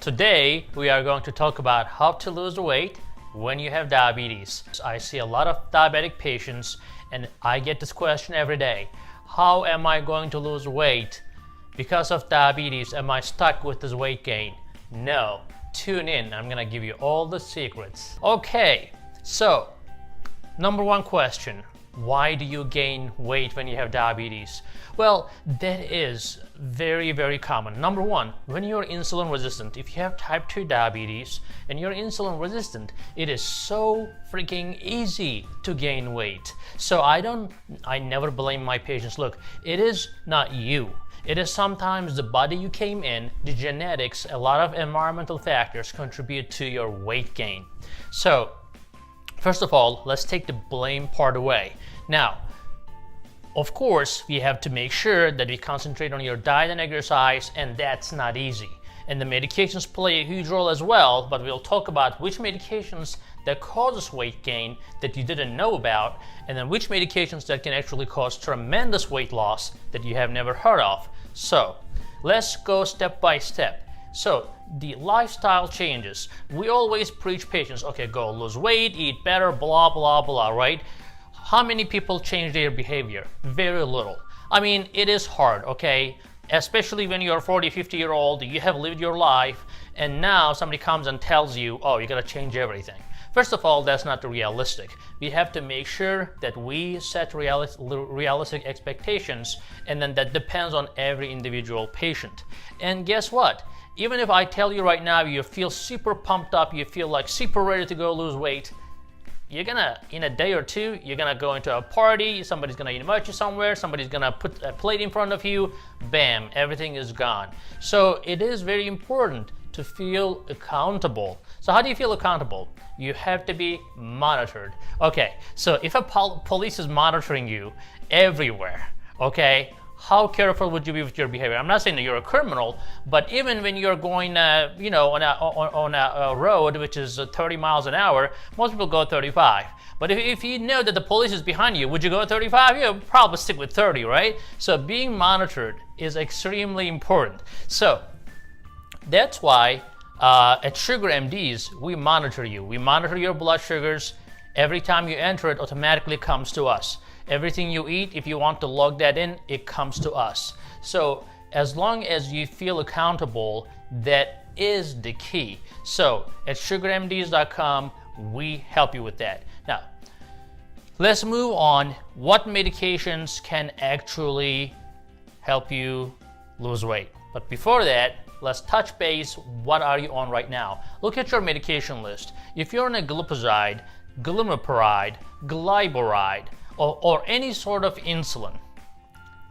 Today we are going to talk about how to lose weight when you have diabetes. I see a lot of diabetic patients and I get this question every day. How am I going to lose weight because of diabetes? Am I stuck with this weight gain? No. Tune in. I'm gonna give you all the secrets. Okay, so number one question. Why do you gain weight when you have diabetes? Well, that is very, very common. Number one, when you're insulin resistant, if you have type 2 diabetes and you're insulin resistant, it is so freaking easy to gain weight. So I never blame my patients. Look, it is not you. It is sometimes the body you came in, the genetics, a lot of environmental factors contribute to your weight gain. So, first of all, let's take the blame part away. Now, of course, we have to make sure that we concentrate on your diet and exercise, and that's not easy. And the medications play a huge role as well, but we'll talk about which medications that causes weight gain that you didn't know about, and then which medications that can actually cause tremendous weight loss that you have never heard of. So, let's go step by step. So, the lifestyle changes. We always preach patients, okay, go lose weight, eat better, blah, blah, blah, right? How many people change their behavior? Very little. I mean, it is hard, okay? Especially when you're a 40, 50-year-old, you have lived your life, and now somebody comes and tells you, oh, you gotta change everything. First of all, that's not realistic. We have to make sure that we set realistic expectations, and then that depends on every individual patient. And guess what? Even if I tell you right now, you feel super pumped up, you feel like super ready to go lose weight, you're gonna, in a day or two, you're gonna go into a party, somebody's gonna invite you somewhere, somebody's gonna put a plate in front of you, bam, everything is gone. So it is very important to feel accountable. So how do you feel accountable? You have to be monitored. Okay, so if a police is monitoring you everywhere, okay, how careful would you be with your behavior? I'm not saying that you're a criminal, but even when you're going, on a road which is 30 miles an hour, most people go 35. But if you know that the police is behind you, would you go 35? You'll probably stick with 30, right? So being monitored is extremely important. So that's why at Sugar MDs, we monitor you. We monitor your blood sugars. Every time you enter, it automatically comes to us. Everything you eat, if you want to log that in, it comes to us. So as long as you feel accountable, that is the key. So at sugarmds.com, we help you with that. Now, let's move on. What medications can actually help you lose weight? But before that, let's touch base. What are you on right now? Look at your medication list. If you're on a glipizide, glimepiride, glyburide, or any sort of insulin,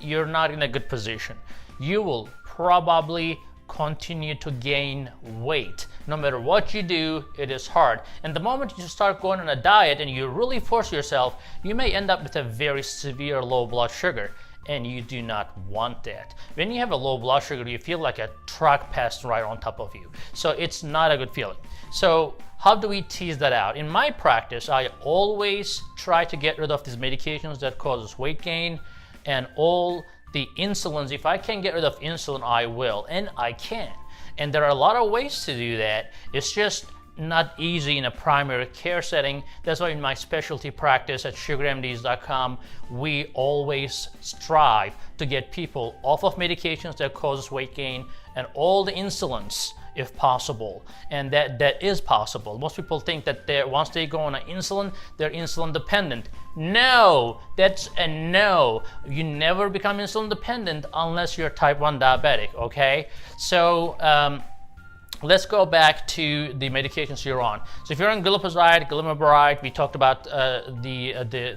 you're not in a good position. You will probably continue to gain weight. No matter what you do, it is hard. And the moment you start going on a diet and you really force yourself, you may end up with a very severe low blood sugar. And you do not want that. When you have a low blood sugar, you feel like a truck passed right on top of you. So it's not a good feeling. So how do we tease that out? In my practice, I always try to get rid of these medications that causes weight gain and all the insulins. If I can get rid of insulin, I will, and I can. And there are a lot of ways to do that. It's just not easy in a primary care setting. That's why in my specialty practice at sugarmds.com, we always strive to get people off of medications that cause weight gain and all the insulins if possible. And that is possible. Most people think that once they go on an insulin, they're insulin dependent. No, that's a no. You never become insulin dependent unless you're type 1 diabetic, okay? So, let's go back to the medications you're on. So if you're on glipizide, glimepiride, we talked about the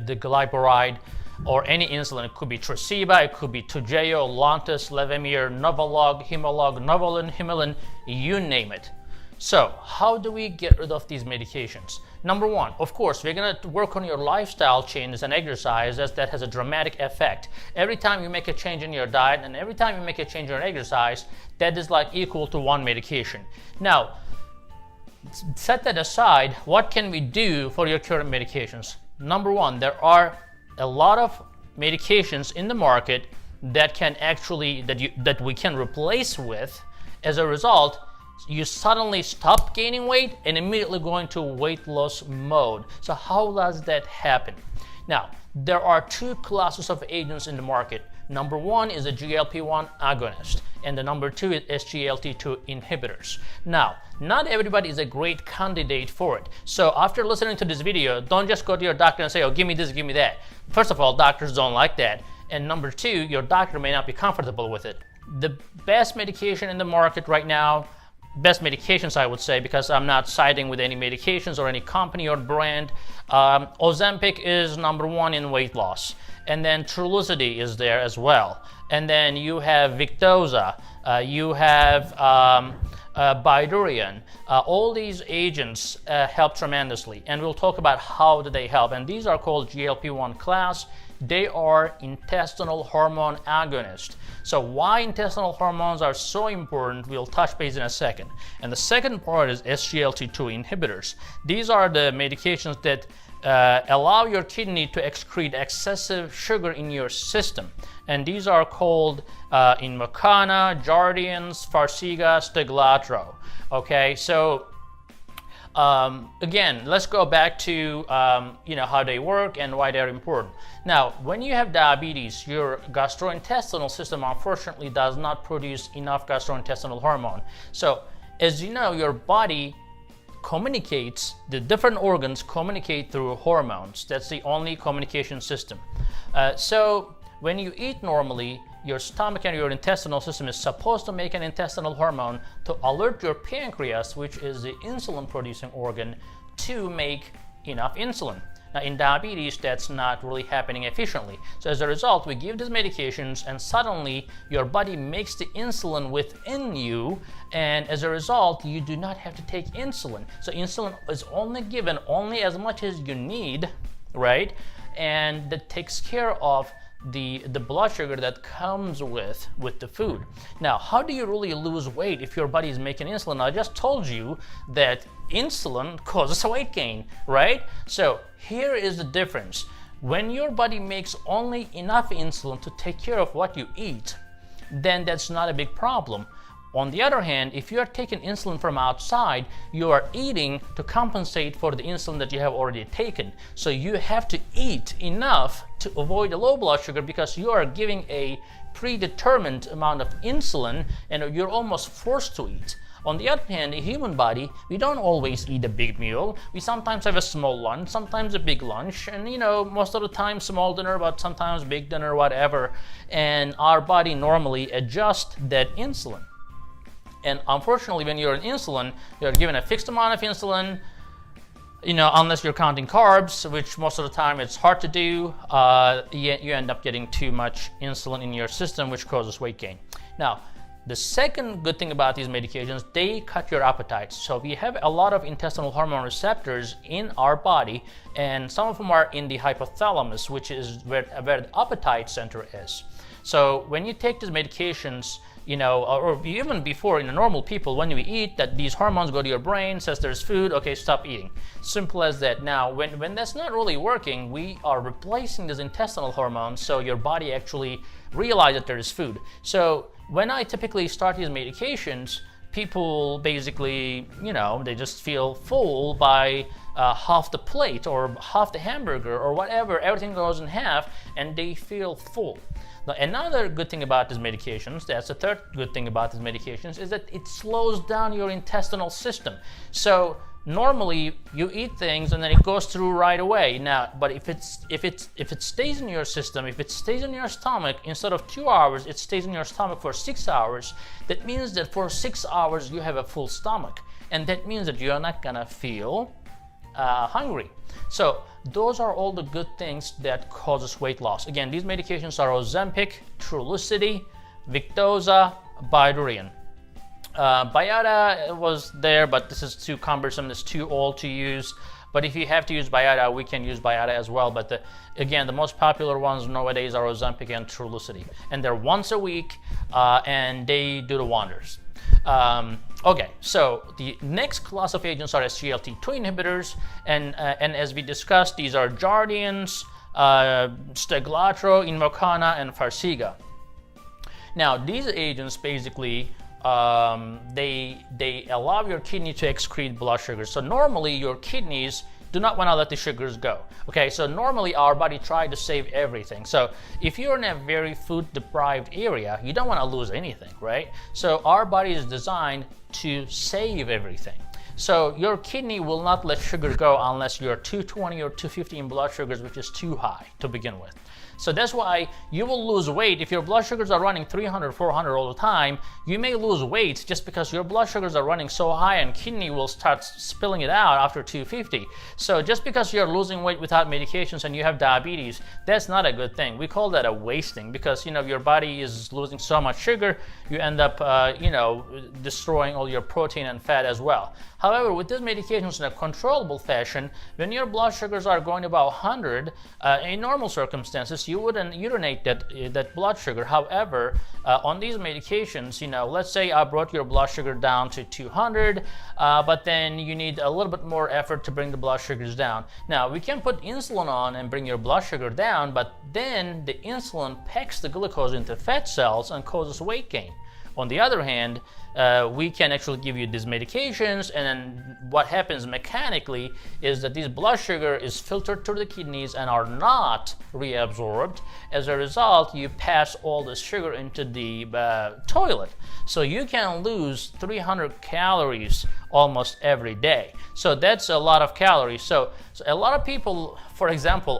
glyburide, or any insulin. It could be Tresiba, it could be Toujeo, Lantus, Levemir, Novolog, Humalog, Novolin, Humulin, you name it. So how do we get rid of these medications? Number one, of course, we're gonna work on your lifestyle changes and exercise, as that has a dramatic effect. Every time you make a change in your diet and every time you make a change in your exercise, that is like equal to one medication. Now, set that aside, what can we do for your current medications? Number one, there are a lot of medications in the market that can actually, that we can replace with. As a result, you suddenly stop gaining weight and immediately go into weight loss mode. So how does that happen? Now, there are two classes of agents in the market. Number one is a GLP-1 agonist, and the number two is SGLT2 inhibitors. Now, not everybody is a great candidate for it. So after listening to this video, don't just go to your doctor and say, oh, give me this, give me that. First of all, doctors don't like that. And number two, your doctor may not be comfortable with it. The best medication in the market right now, best medications I would say, because I'm not siding with any medications or any company or brand. Ozempic is number one in weight loss, and then Trulicity is there as well, and then you have Victoza, you have Bydureon. All these agents help tremendously, and we'll talk about how do they help. And these are called GLP-1 class. They are intestinal hormone agonists. So why intestinal hormones are so important, we'll touch base in a second. And the second part is SGLT2 inhibitors. These are the medications that allow your kidney to excrete excessive sugar in your system. And these are called Invokana, Jardiance, Farxiga, Steglatro. Okay, so again, let's go back to how they work and why they're important. Now, when you have diabetes, your gastrointestinal system unfortunately does not produce enough gastrointestinal hormone. So, as you know, your body communicates, the different organs communicate through hormones. That's the only communication system. So, when you eat normally, your stomach and your intestinal system is supposed to make an intestinal hormone to alert your pancreas, which is the insulin producing organ, to make enough insulin. Now, in diabetes, that's not really happening efficiently. So as a result, we give these medications and suddenly your body makes the insulin within you, and as a result, you do not have to take insulin. So insulin is only given only as much as you need, right? And that takes care of the blood sugar that comes with the food. Now, how do you really lose weight if your body is making insulin? I just told you that insulin causes weight gain, right? So here is the difference. When your body makes only enough insulin to take care of what you eat, then that's not a big problem. On the other hand, if you are taking insulin from outside, you are eating to compensate for the insulin that you have already taken. So you have to eat enough to avoid the low blood sugar because you are giving a predetermined amount of insulin and you're almost forced to eat. On the other hand, the human body, we don't always eat a big meal. We sometimes have a small lunch, sometimes a big lunch, and most of the time small dinner, but sometimes big dinner, whatever. And our body normally adjusts that insulin. And unfortunately, when you're on insulin, you're given a fixed amount of insulin, unless you're counting carbs, which most of the time it's hard to do, you end up getting too much insulin in your system, which causes weight gain. Now, the second good thing about these medications, they cut your appetite. So we have a lot of intestinal hormone receptors in our body, and some of them are in the hypothalamus, which is where the appetite center is. So when you take these medications, or even before, in the normal people, when we eat, that these hormones go to your brain, says there's food, okay, stop eating. Simple as that. Now, when that's not really working, we are replacing these intestinal hormones, so your body actually realizes that there is food. So when I typically start these medications, people basically, they just feel full by half the plate or half the hamburger or whatever, everything goes in half, and they feel full. Now, another good thing about these medications, that's the third good thing about these medications, is that it slows down your intestinal system. So normally you eat things and then it goes through right away. Now, but if it stays in your system, if it stays in your stomach, instead of 2 hours, it stays in your stomach for 6 hours. That means that for 6 hours you have a full stomach, and that means that you're not gonna feel hungry. So those are all the good things that causes weight loss. Again, these medications are Ozempic, Trulicity, Victoza, Bydureon. Byada was there, but this is too cumbersome, it's too old to use. But if you have to use Byada, we can use Byada as well. But again, the most popular ones nowadays are Ozempic and Trulicity. And they're once a week, and they do the wonders. Okay, so the next class of agents are SGLT2 inhibitors, and as we discussed, these are Jardiance, Steglatro, Invokana, and Farxiga. Now, these agents basically they allow your kidney to excrete blood sugar. So normally your kidneys do not want to let the sugars go. Okay, so normally our body tries to save everything. So if you're in a very food deprived area, you don't want to lose anything, right? So our body is designed to save everything. So your kidney will not let sugar go unless you're 220 or 250 in blood sugars, which is too high to begin with. So that's why you will lose weight. If your blood sugars are running 300, 400 all the time, you may lose weight just because your blood sugars are running so high and kidney will start spilling it out after 250. So just because you're losing weight without medications and you have diabetes, that's not a good thing. We call that a wasting because, you know, your body is losing so much sugar, you end up, destroying all your protein and fat as well. However, with these medications in a controllable fashion, when your blood sugars are going about 100, in normal circumstances, you wouldn't urinate that blood sugar. However, on these medications, you know, let's say I brought your blood sugar down to 200, but then you need a little bit more effort to bring the blood sugars down. Now, we can put insulin on and bring your blood sugar down, but then the insulin packs the glucose into fat cells and causes weight gain. On the other hand, we can actually give you these medications, and then what happens mechanically is that this blood sugar is filtered through the kidneys and are not reabsorbed. As a result, you pass all the sugar into the toilet. So you can lose 300 calories almost every day. So that's a lot of calories. So a lot of people, for example,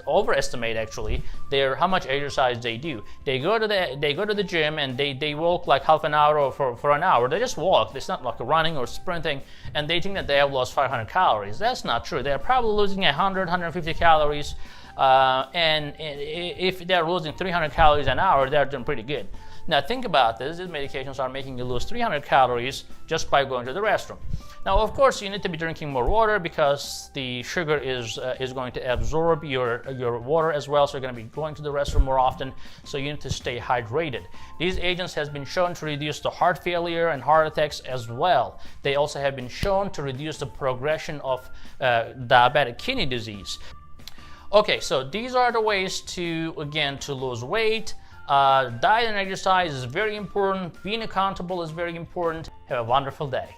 overestimate actually how much exercise they do. They go to the gym and they walk like half an hour or for an hour. They just walk. It's not like running or sprinting, and they think that they have lost 500 calories. That's not true. They're probably losing 100, 150 calories. And if they're losing 300 calories an hour, they're doing pretty good. Now think about this. These medications are making you lose 300 calories just by going to the restroom. Now, of course, you need to be drinking more water because the sugar is going to absorb your water as well. So you're going to be going to the restroom more often. So you need to stay hydrated. These agents have been shown to reduce the heart failure and heart attacks as well. They also have been shown to reduce the progression of diabetic kidney disease. Okay, so these are the ways to lose weight. Diet and exercise is very important. Being accountable is very important. Have a wonderful day.